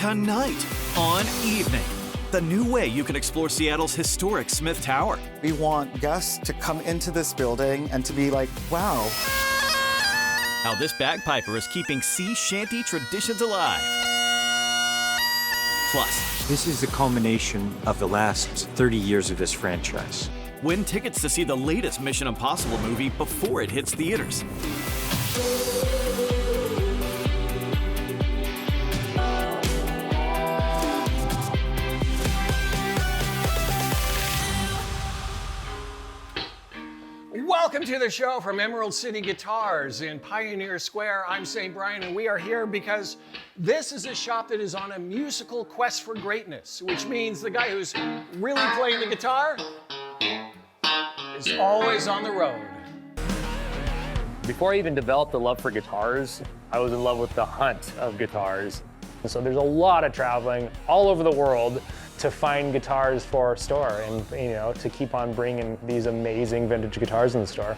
tonight on Evening, the new way you can explore Seattle's historic Smith Tower. We want guests to come into this building and to be like, wow. How this bagpiper is keeping sea shanty traditions alive. Plus, this is the culmination of the last 30 years of this franchise. win tickets to see the latest Mission Impossible movie before it hits theaters. Welcome to the show from Emerald City Guitars in Pioneer Square. I'm St. Brian, and we are here because this is a shop that is on a musical quest for greatness, which means the guy who's really playing the guitar is always on the road. Before I even developed the love for guitars, I was in love with the hunt of guitars. And so there's a lot of traveling all over the world to find guitars for our store and, to keep on bringing these amazing vintage guitars in the store.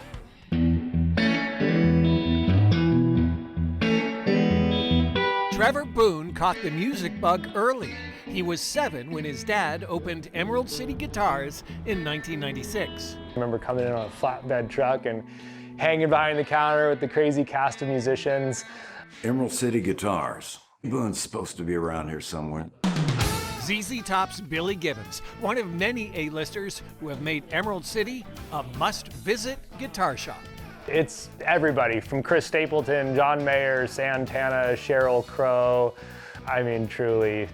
Trevor Boone caught the music bug early. He was 7 when his dad opened Emerald City Guitars in 1996. I remember coming in on a flatbed truck and hanging behind the counter with the crazy cast of musicians. Emerald City Guitars. Boone's supposed to be around here somewhere. ZZ Top's Billy Gibbons, one of many A-listers who have made Emerald City a must-visit guitar shop. It's everybody from Chris Stapleton, John Mayer, Santana, Sheryl Crow. I mean, truly,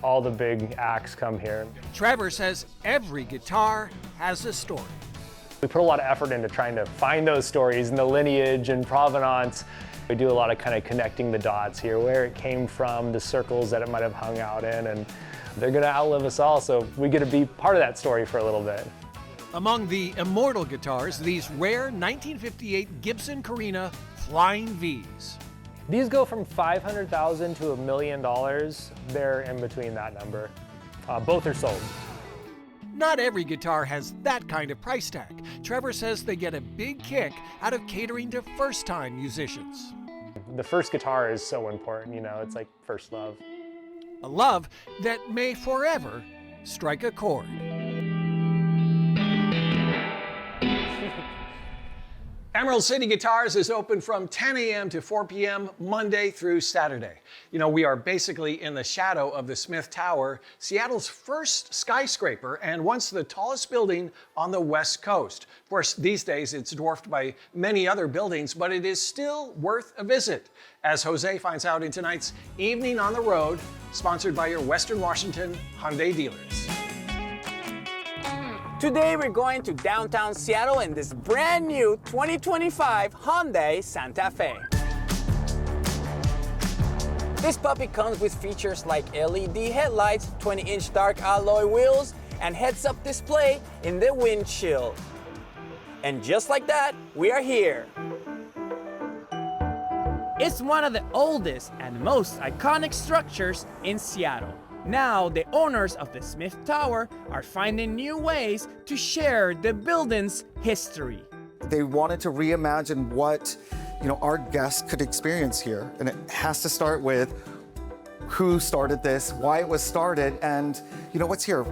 all the big acts come here. Trevor says every guitar has a story. We put a lot of effort into trying to find those stories and the lineage and provenance. We do a lot of kind of connecting the dots here, where it came from, the circles that it might have hung out in, and they're gonna outlive us all, so we get to be part of that story for a little bit. Among the immortal guitars, these rare 1958 Gibson Carina Flying Vs. These go from $500,000 to $1 million. They're in between that number. Both are sold. Not every guitar has that kind of price tag. Trevor says they get a big kick out of catering to first-time musicians. The first guitar is so important, it's like first love. A love that may forever strike a chord. Emerald City Guitars is open from 10 a.m. to 4 p.m. Monday through Saturday. We are basically in the shadow of the Smith Tower, Seattle's first skyscraper and once the tallest building on the West Coast. Of course, these days it's dwarfed by many other buildings, but it is still worth a visit, as Jose finds out in tonight's Evening on the Road, sponsored by your Western Washington Hyundai dealers. Today we're going to downtown Seattle in this brand new 2025 Hyundai Santa Fe. This puppy comes with features like LED headlights, 20-inch dark alloy wheels, and heads-up display in the windshield. And just like that, we are here. It's one of the oldest and most iconic structures in Seattle. Now, the owners of the Smith Tower are finding new ways to share the building's history. They wanted to reimagine what, our guests could experience here. And it has to start with who started this, why it was started, and what's here.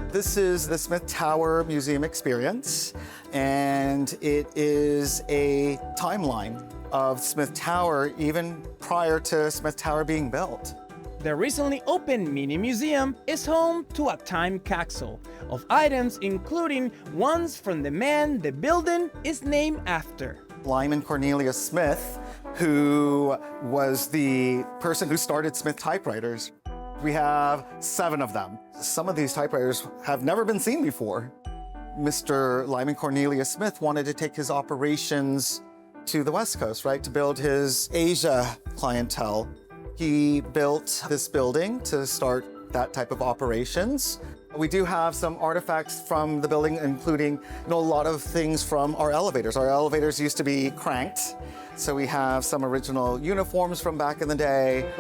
This is the Smith Tower Museum experience, and it is a timeline of Smith Tower even prior to Smith Tower being built. The recently opened mini museum is home to a time capsule of items, including ones from the man the building is named after. Lyman Cornelius Smith, who was the person who started Smith typewriters. We have 7 of them. Some of these typewriters have never been seen before. Mr. Lyman Cornelius Smith wanted to take his operations to the West Coast, right, to build his Asia clientele. He built this building to start that type of operations. We do have some artifacts from the building, including a lot of things from our elevators. Our elevators used to be cranked, so we have some original uniforms from back in the day.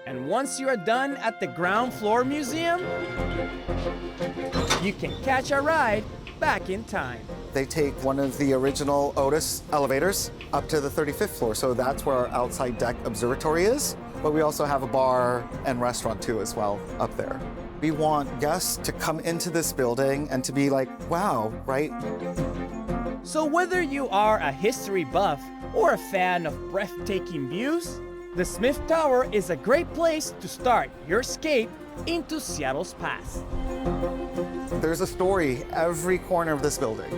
And once you are done at the ground floor museum, you can catch a ride back in time. They take one of the original Otis elevators up to the 35th floor, so that's where our outside deck observatory is. But we also have a bar and restaurant too as well up there. We want guests to come into this building and to be like, wow, right? So whether you are a history buff or a fan of breathtaking views, the Smith Tower is a great place to start your escape into Seattle's past. There's a story every corner of this building.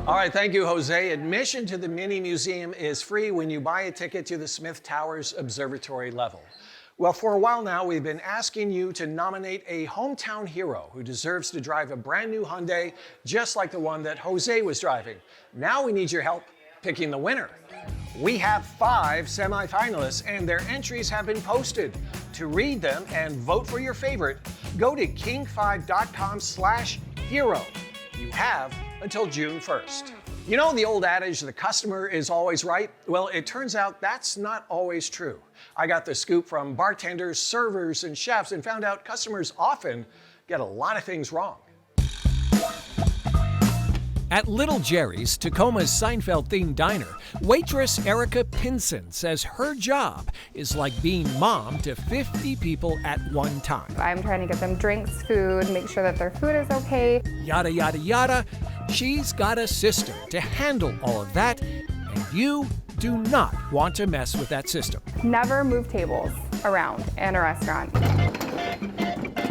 All right, thank you, Jose. Admission to the mini museum is free when you buy a ticket to the Smith Tower's observatory level. Well, for a while now, we've been asking you to nominate a hometown hero who deserves to drive a brand new Hyundai, just like the one that Jose was driving. Now we need your help picking the winner. We have 5 semifinalists, and their entries have been posted. To read them and vote for your favorite, go to king5.com/hero. You have until June 1st. You know the old adage, the customer is always right? Well, it turns out that's not always true. I got the scoop from bartenders, servers, and chefs and found out customers often get a lot of things wrong. At Little Jerry's, Tacoma's Seinfeld-themed diner, waitress Erica Pinson says her job is like being mom to 50 people at one time. I'm trying to get them drinks, food, make sure that their food is okay. Yada, yada, yada. She's got a system to handle all of that, and you do not want to mess with that system. Never move tables around in a restaurant.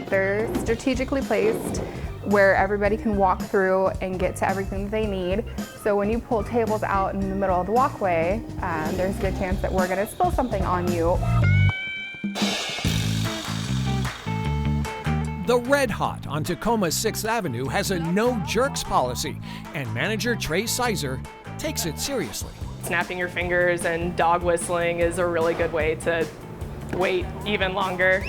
They're strategically placed where everybody can walk through and get to everything that they need. So when you pull tables out in the middle of the walkway, there's a good chance that we're gonna spill something on you. The Red Hot on Tacoma's 6th Avenue has a no jerks policy, and manager Trey Sizer takes it seriously. Snapping your fingers and dog whistling is a really good way to wait even longer.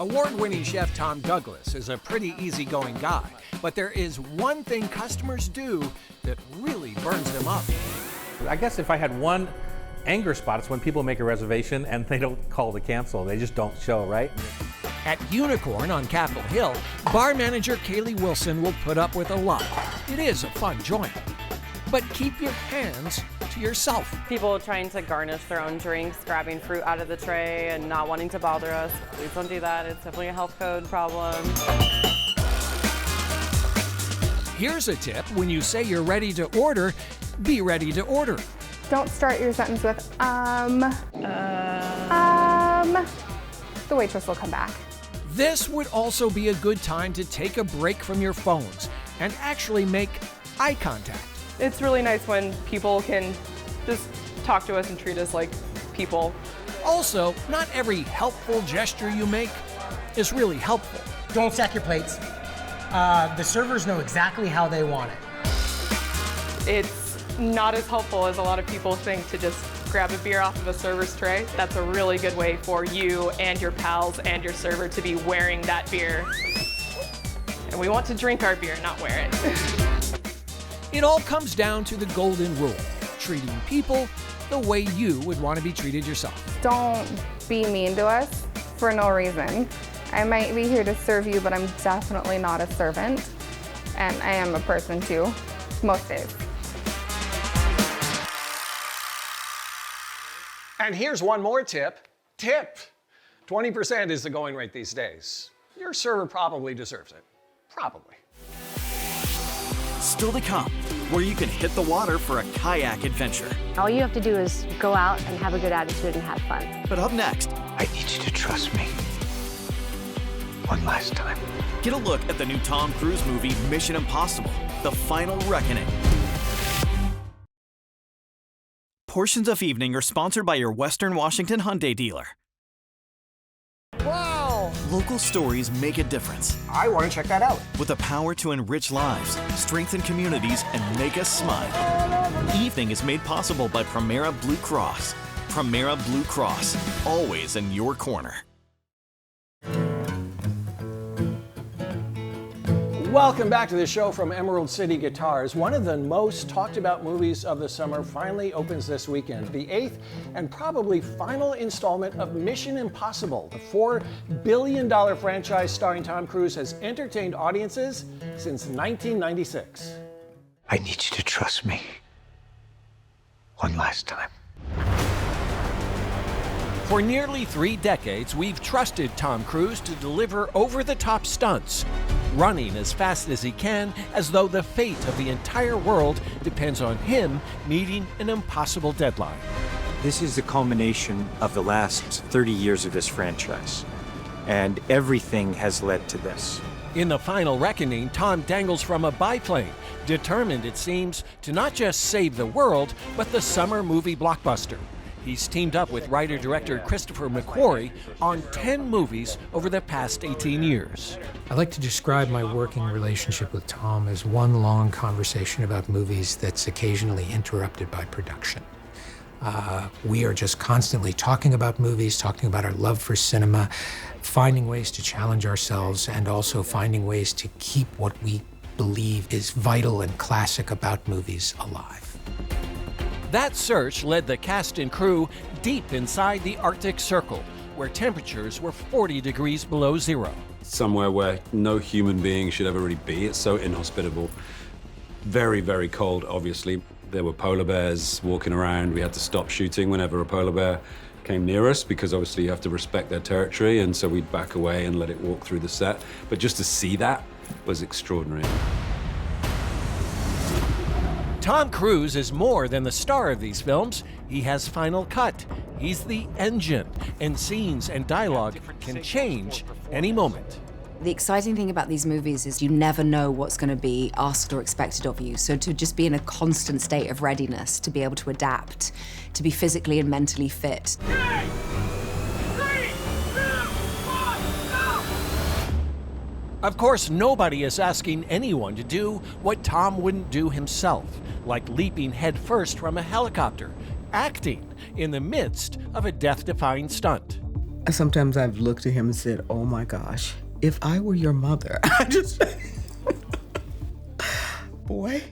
Award-winning chef Tom Douglas is a pretty easygoing guy, but there is one thing customers do that really burns them up. I guess if I had one anger spot, it's when people make a reservation and they don't call to cancel. They just don't show, right? At Unicorn on Capitol Hill, bar manager Kaylee Wilson will put up with a lot. It is a fun joint. But keep your hands to yourself. People trying to garnish their own drinks, grabbing fruit out of the tray and not wanting to bother us. Please don't do that. It's definitely a health code problem. Here's a tip. When you say you're ready to order, be ready to order. Don't start your sentence with, The waitress will come back. This would also be a good time to take a break from your phones and actually make eye contact. It's really nice when people can just talk to us and treat us like people. Also, not every helpful gesture you make is really helpful. Don't stack your plates. The servers know exactly how they want it. It's not as helpful as a lot of people think to just grab a beer off of a server's tray. That's a really good way for you and your pals and your server to be wearing that beer. And we want to drink our beer, not wear it. It all comes down to the golden rule, treating people the way you would want to be treated yourself. Don't be mean to us for no reason. I might be here to serve you, but I'm definitely not a servant. And I am a person too, most days. And here's one more tip. Tip! 20% is the going rate these days. Your server probably deserves it. Probably. Still to come, where you can hit the water for a kayak adventure. All you have to do is go out and have a good attitude and have fun. But up next, I need you to trust me. One last time. Get a look at the new Tom Cruise movie, Mission Impossible: The Final Reckoning. Portions of Evening are sponsored by your Western Washington Hyundai dealer. Wow! Local stories make a difference. I want to check that out. With the power to enrich lives, strengthen communities, and make us smile. Evening is made possible by Primera Blue Cross. Primera Blue Cross, always in your corner. Welcome back to the show from Emerald City Guitars. One of the most talked about movies of the summer finally opens this weekend. The 8th and probably final installment of Mission Impossible. The $4 billion franchise starring Tom Cruise has entertained audiences since 1996. I need you to trust me. One last time. For nearly 3 decades, we've trusted Tom Cruise to deliver over-the-top stunts, running as fast as he can, as though the fate of the entire world depends on him meeting an impossible deadline. This is the culmination of the last 30 years of this franchise, and everything has led to this. In the final reckoning, Tom dangles from a biplane, determined, it seems, to not just save the world, but the summer movie blockbuster. He's teamed up with writer-director Christopher McQuarrie on 10 movies over the past 18 years. I like to describe my working relationship with Tom as one long conversation about movies that's occasionally interrupted by production. We are just constantly talking about movies, talking about our love for cinema, finding ways to challenge ourselves, and also finding ways to keep what we believe is vital and classic about movies alive. That search led the cast and crew deep inside the Arctic Circle, where temperatures were 40 degrees below zero. Somewhere where no human being should ever really be. It's so inhospitable. Very, very cold, obviously. There were polar bears walking around. We had to stop shooting whenever a polar bear came near us, because obviously you have to respect their territory, and so we'd back away and let it walk through the set. But just to see that was extraordinary. Tom Cruise is more than the star of these films. He has final cut. He's the engine, and scenes and dialogue can change any moment. The exciting thing about these movies is you never know what's going to be asked or expected of you. So to just be in a constant state of readiness, to be able to adapt, to be physically and mentally fit. Of course, nobody is asking anyone to do what Tom wouldn't do himself, like leaping headfirst from a helicopter, acting in the midst of a death-defying stunt. Sometimes I've looked at him and said, oh my gosh, if I were your mother, boy,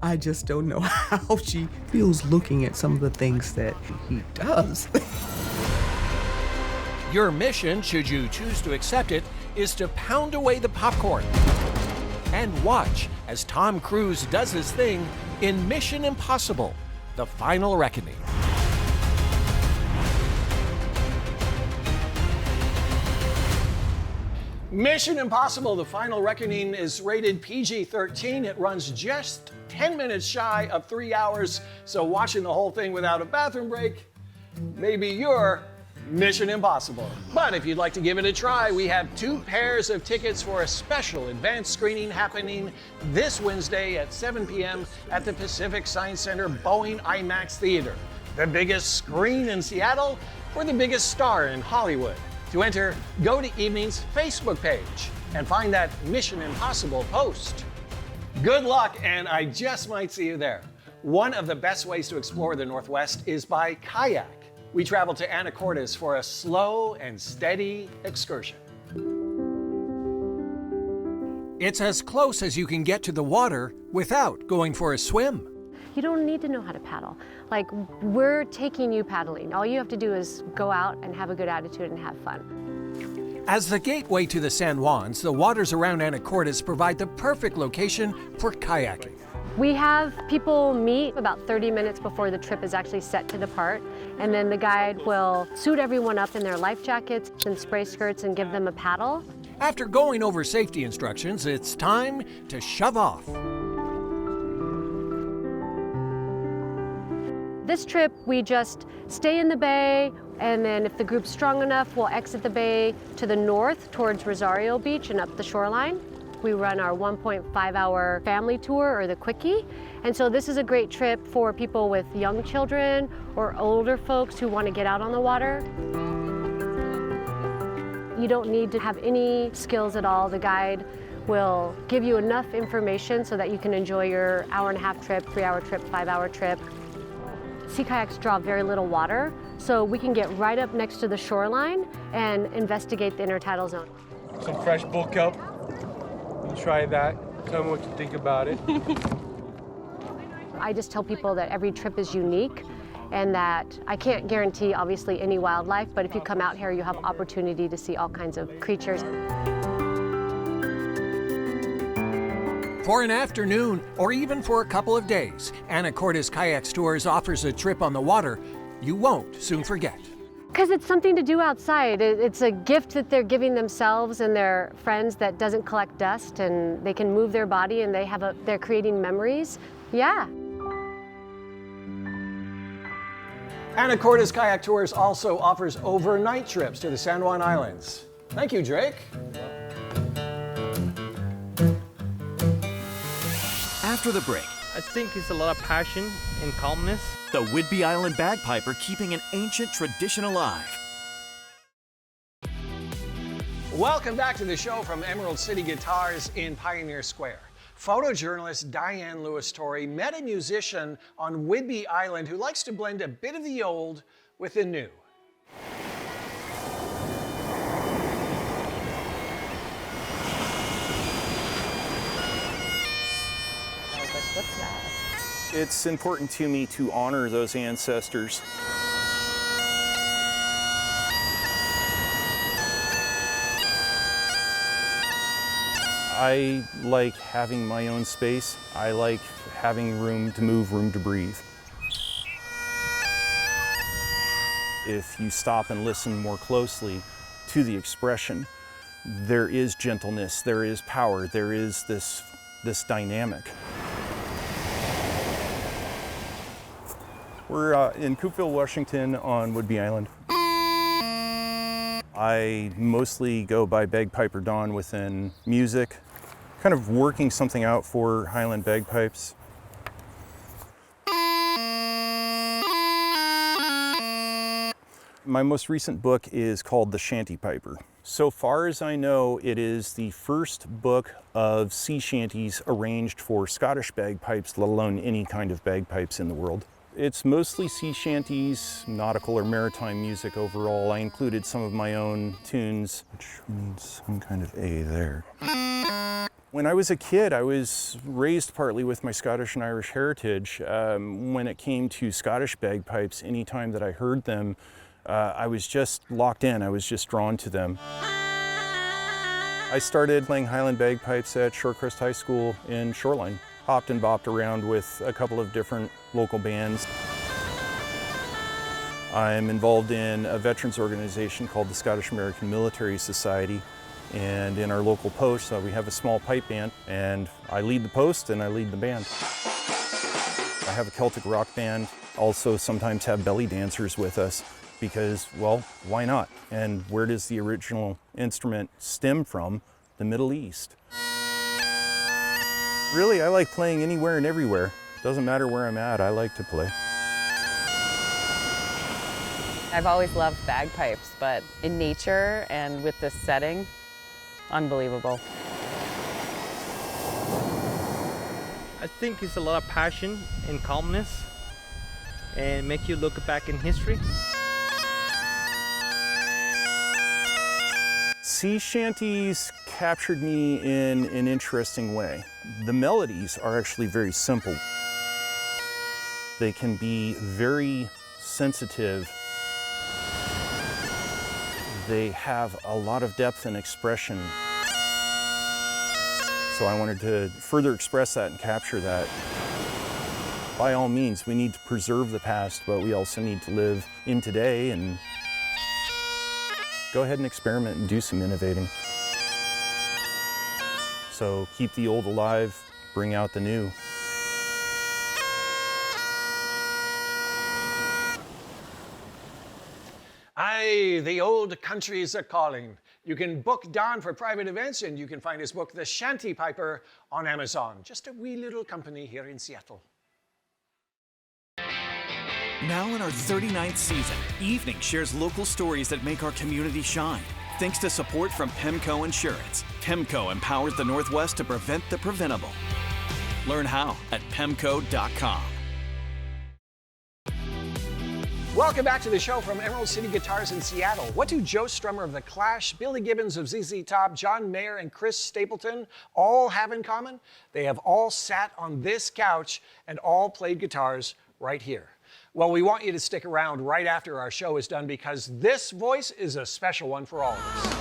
I just don't know how she feels looking at some of the things that he does. Your mission, should you choose to accept it, is to pound away the popcorn and watch as Tom Cruise does his thing in Mission Impossible: The Final Reckoning. Mission Impossible: The Final Reckoning is rated PG-13. It runs just 10 minutes shy of 3 hours, so watching the whole thing without a bathroom break, maybe you're Mission Impossible. But if you'd like to give it a try, we have 2 pairs of tickets for a special advanced screening happening this Wednesday at 7 p.m. at the Pacific Science Center Boeing IMAX Theater, the biggest screen in Seattle for the biggest star in Hollywood. To enter, go to Evening's Facebook page and find that Mission Impossible post. Good luck, and I just might see you there. One of the best ways to explore the Northwest is by kayak. We travel to Anacortes for a slow and steady excursion. It's as close as you can get to the water without going for a swim. You don't need to know how to paddle. Like, we're taking you paddling. All you have to do is go out and have a good attitude and have fun. As the gateway to the San Juans, the waters around Anacortes provide the perfect location for kayaking. We have people meet about 30 minutes before the trip is actually set to depart, and then the guide will suit everyone up in their life jackets and spray skirts and give them a paddle. After going over safety instructions, it's time to shove off. This trip, we just stay in the bay, and then if the group's strong enough, we'll exit the bay to the north towards Rosario Beach and up the shoreline. We run our 1.5-hour family tour, or the Quickie. And so this is a great trip for people with young children or older folks who want to get out on the water. You don't need to have any skills at all. The guide will give you enough information so that you can enjoy your hour-and-a-half trip, 3-hour trip, 5-hour trip. Sea kayaks draw very little water, so we can get right up next to the shoreline and investigate the intertidal zone. Some fresh bull kelp. try that. Tell me what you think about it. I just tell people that every trip is unique and that I can't guarantee, obviously, any wildlife, but if you come out here, you have opportunity to see all kinds of creatures. For an afternoon, or even for a couple of days, Anacortes Kayaks Tours offers a trip on the water you won't soon forget. Because it's something to do outside. It's a gift that they're giving themselves and their friends that doesn't collect dust, and they can move their body and they're creating memories. Yeah. Anacortes Kayak Tours also offers overnight trips to the San Juan Islands. Thank you, Drake. After the break, I think it's a lot of passion and calmness. the Whidbey Island bagpiper keeping an ancient tradition alive. Welcome back to the show from Emerald City Guitars in Pioneer Square. Photojournalist Diane Lewis-Torrey met a musician on Whidbey Island who likes to blend a bit of the old with the new. What's that? It's important to me to honor those ancestors. I like having my own space. I like having room to move, room to breathe. If you stop and listen more closely to the expression, there is gentleness, there is power, there is this dynamic. We're in Coupeville, Washington on Whidbey Island. I mostly go by Bagpiper Dawn within music, kind of working something out for Highland bagpipes. My most recent book is called The Shanty Piper. So far as I know, it is the first book of sea shanties arranged for Scottish bagpipes, let alone any kind of bagpipes in the world. It's mostly sea shanties, nautical or maritime music overall. I included some of my own tunes, which means some kind of A there. When I was a kid, I was raised partly with my Scottish and Irish heritage. When it came to Scottish bagpipes, anytime that I heard them, I was just locked in, I was just drawn to them. I started playing Highland bagpipes at Shorecrest High School in Shoreline. Hopped and bopped around with a couple of different local bands. I'm involved in a veterans organization called the Scottish American Military Society. And in our local post, we have a small pipe band, and I lead the post and I lead the band. I have a Celtic rock band, also sometimes have belly dancers with us because, well, why not? And where does the original instrument stem from? The Middle East. Really, I like playing anywhere and everywhere. Doesn't matter where I'm at, I like to play. I've always loved bagpipes, but in nature and with this setting, unbelievable. I think it's a lot of passion and calmness and make you look back in history. Sea shanties captured me in an interesting way. The melodies are actually very simple. They can be very sensitive. They have a lot of depth and expression. So I wanted to further express that and capture that. By all means, we need to preserve the past, but we also need to live in today and go ahead and experiment and do some innovating. So keep the old alive, bring out the new. Aye, the old country's a calling. You can book Don for private events, and you can find his book, The Shanty Piper, on Amazon. Just a wee little company here in Seattle. Now in our 39th season, Evening shares local stories that make our community shine. Thanks to support from PEMCO Insurance. PEMCO empowers the Northwest to prevent the preventable. Learn how at PEMCO.com. Welcome back to the show from Emerald City Guitars in Seattle. What do Joe Strummer of The Clash, Billy Gibbons of ZZ Top, John Mayer, and Chris Stapleton all have in common? They have all sat on this couch and all played guitars right here. Well, we want you to stick around right after our show is done because this voice is a special one for all of us.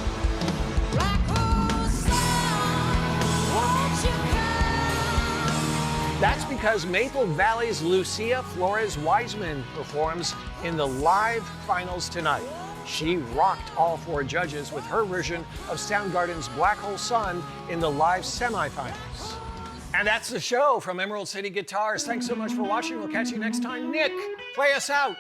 That's because Maple Valley's Lucia Flores-Wiseman performs in the live finals tonight. She rocked all 4 judges with her version of Soundgarden's Black Hole Sun in the live semifinals. And that's the show from Emerald City Guitars. Thanks so much for watching. We'll catch you next time. Nick, play us out.